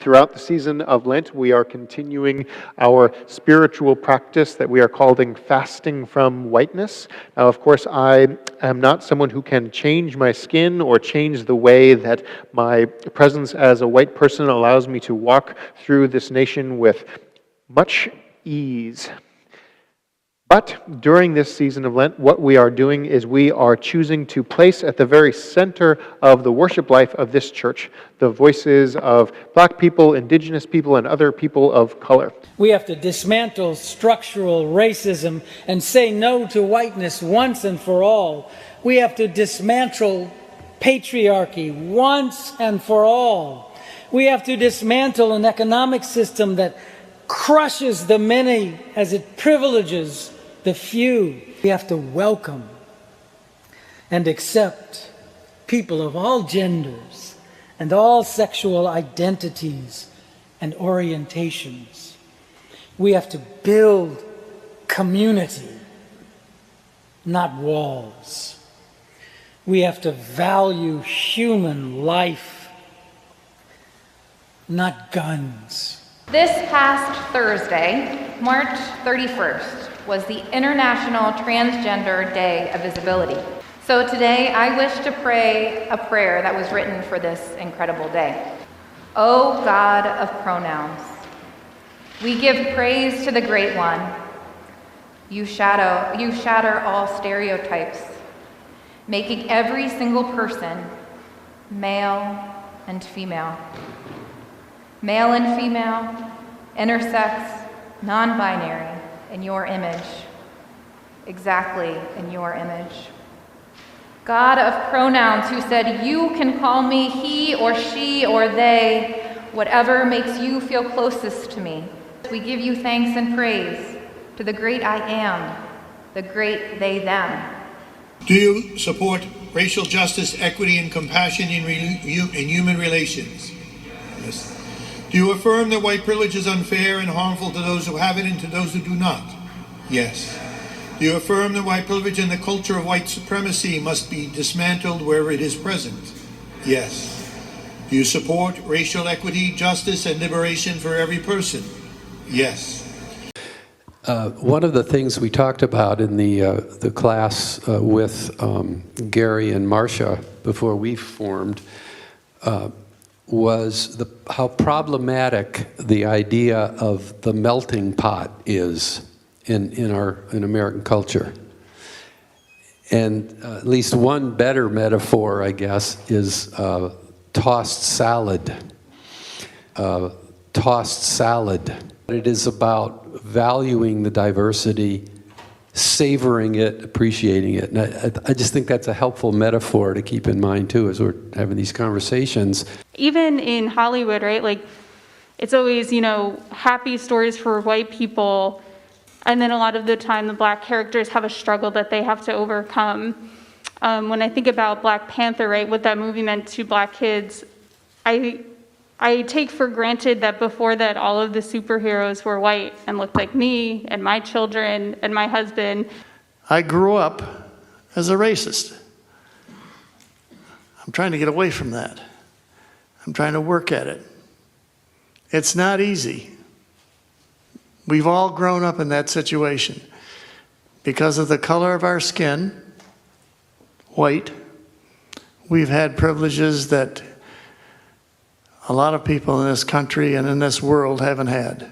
Throughout the season of Lent, we are continuing our spiritual practice that we are calling fasting from whiteness. Now, of course, I am not someone who can change my skin or change the way that my presence as a white person allows me to walk through this nation with much ease. But during this season of Lent, what we are doing is we are choosing to place at the very center of the worship life of this church the voices of Black people, Indigenous people, and other people of color. We have to dismantle structural racism and say no to whiteness once and for all. We have to dismantle patriarchy once and for all. We have to dismantle an economic system that crushes the many as it privileges the few. We have to welcome and accept people of all genders and all sexual identities and orientations. We have to build community, not walls. We have to value human life, not guns. This past Thursday, March 31st, was the International Transgender Day of Visibility. So today I wish to pray a prayer that was written for this incredible day. O God of pronouns, we give praise to the Great One. You shatter all stereotypes, making every single person male and female, intersex, non-binary, in your image, exactly in your image. God of pronouns, who said, you can call me he or she or they, whatever makes you feel closest to me. We give you thanks and praise to the great I am, the great they, them. Do you support racial justice, equity, and compassion in human relations? Yes. Do you affirm that white privilege is unfair and harmful to those who have it and to those who do not? Yes. Do you affirm that white privilege and the culture of white supremacy must be dismantled wherever it is present? Yes. Do you support racial equity, justice, and liberation for every person? Yes. One of the things we talked about in the class with Gary and Marcia before we formed was how problematic the idea of the melting pot is in American culture. And at least one better metaphor, I guess, is tossed salad. Tossed salad. It is about valuing the diversity, savoring it, appreciating it. And I just think that's a helpful metaphor to keep in mind too as we're having these conversations. Even in Hollywood, right, like it's always, happy stories for white people, and then a lot of the time the Black characters have a struggle that they have to overcome. When I think about Black Panther, right, what that movie meant to Black kids, I take for granted that before that all of the superheroes were white and looked like me and my children and my husband. I grew up as a racist. I'm trying to get away from that. I'm trying to work at it. It's not easy. We've all grown up in that situation. Because of the color of our skin, white, we've had privileges that a lot of people in this country and in this world haven't had.